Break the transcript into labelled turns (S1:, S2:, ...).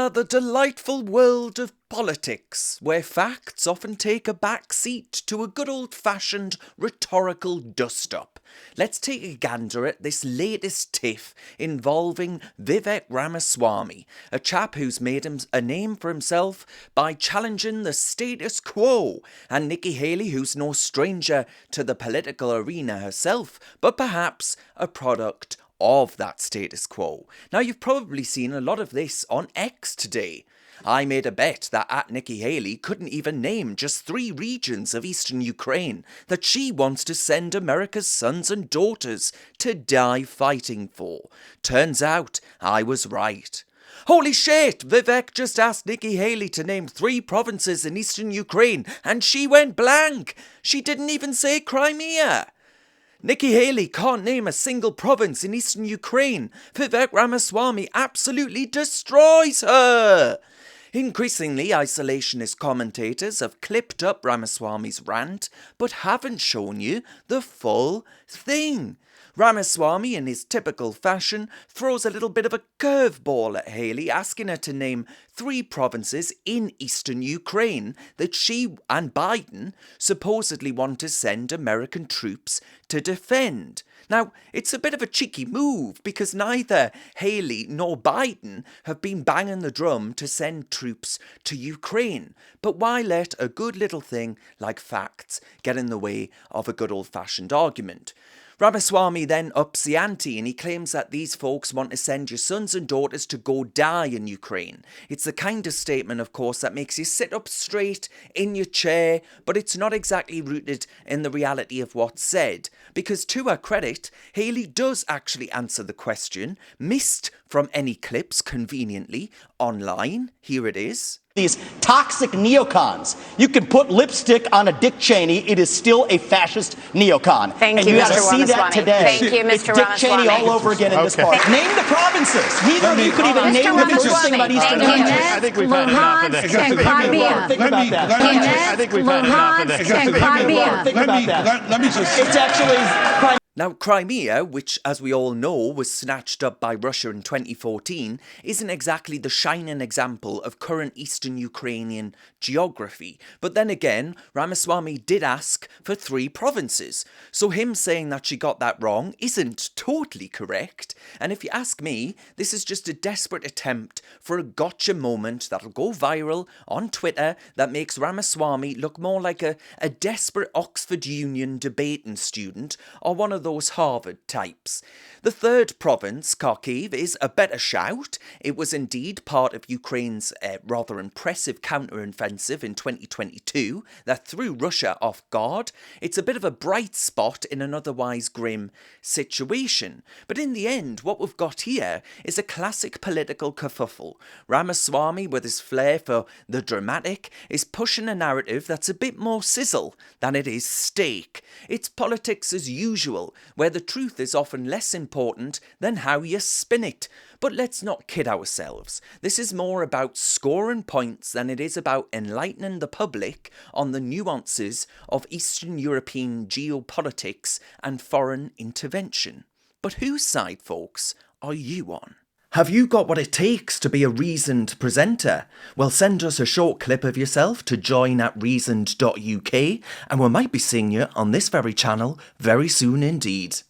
S1: the delightful world of politics, where facts often take a back seat to a good old-fashioned rhetorical dust-up. Let's take a gander at this latest tiff involving Vivek Ramaswamy, a chap who's made a name for himself by challenging the status quo, and Nikki Haley, who's no stranger to the political arena herself, but perhaps a product of that status quo. Now, you've probably seen a lot of this on X today. I made a bet that @Nikki Haley couldn't even name just 3 regions of eastern Ukraine that she wants to send America's sons and daughters to die fighting for. Turns out I was right. Holy shit! Vivek just asked Nikki Haley to name 3 provinces in eastern Ukraine and she went blank! She didn't even say Crimea! Nikki Haley can't name a single province in eastern Ukraine. Vivek Ramaswamy absolutely destroys her. Increasingly, isolationist commentators have clipped up Ramaswamy's rant, but haven't shown you the full thing. Ramaswamy, in his typical fashion, throws a little bit of a curveball at Haley, asking her to name 3 provinces in eastern Ukraine that she and Biden supposedly want to send American troops to defend. Now, it's a bit of a cheeky move because neither Haley nor Biden have been banging the drum to send troops to Ukraine. But why let a good little thing like facts get in the way of a good old-fashioned argument? Ramaswamy then ups the ante and he claims that these folks want to send your sons and daughters to go die in Ukraine. It's the kind of statement, of course, that makes you sit up straight in your chair, but it's not exactly rooted in the reality of what's said. Because to her credit, Haley does actually answer the question, missed from any clips conveniently online. Here it is.
S2: These toxic neocons. You can put lipstick on a Dick Cheney, it is still a fascist neocon.
S3: Thank
S2: and
S3: you,
S2: you
S3: Mr.
S2: gotta see that today.
S3: Thank you, Mr.
S2: It's Dick Cheney all over again in this part. Name the provinces. Neither of you could even name the first thing about Eastern Ukraine.
S4: I think we've had enough of this.
S2: Think about that.
S4: I think we've had enough of this.
S2: Think about that.
S5: Let me just.
S2: It's actually.
S1: Now, Crimea, which, as we all know, was snatched up by Russia in 2014, isn't exactly the shining example of current eastern Ukrainian geography. But then again, Ramaswamy did ask for 3 provinces, so him saying that she got that wrong isn't totally correct. And if you ask me, this is just a desperate attempt for a gotcha moment that'll go viral on Twitter that makes Ramaswamy look more like a desperate Oxford Union debating student or one of those Harvard types. The 3rd province, Kharkiv, is a better shout. It was indeed part of Ukraine's rather impressive counter-offensive in 2022 that threw Russia off guard. It's a bit of a bright spot in an otherwise grim situation. But in the end, what we've got here is a classic political kerfuffle. Ramaswamy, with his flair for the dramatic, is pushing a narrative that's a bit more sizzle than it is steak. It's politics as usual, where the truth is often less important than how you spin it. But let's not kid ourselves. This is more about scoring points than it is about enlightening the public on the nuances of Eastern European geopolitics and foreign intervention. But whose side, folks, are you on? Have you got what it takes to be a reasoned presenter? Well, send us a short clip of yourself to join@reasoned.uk and we might be seeing you on this very channel very soon indeed.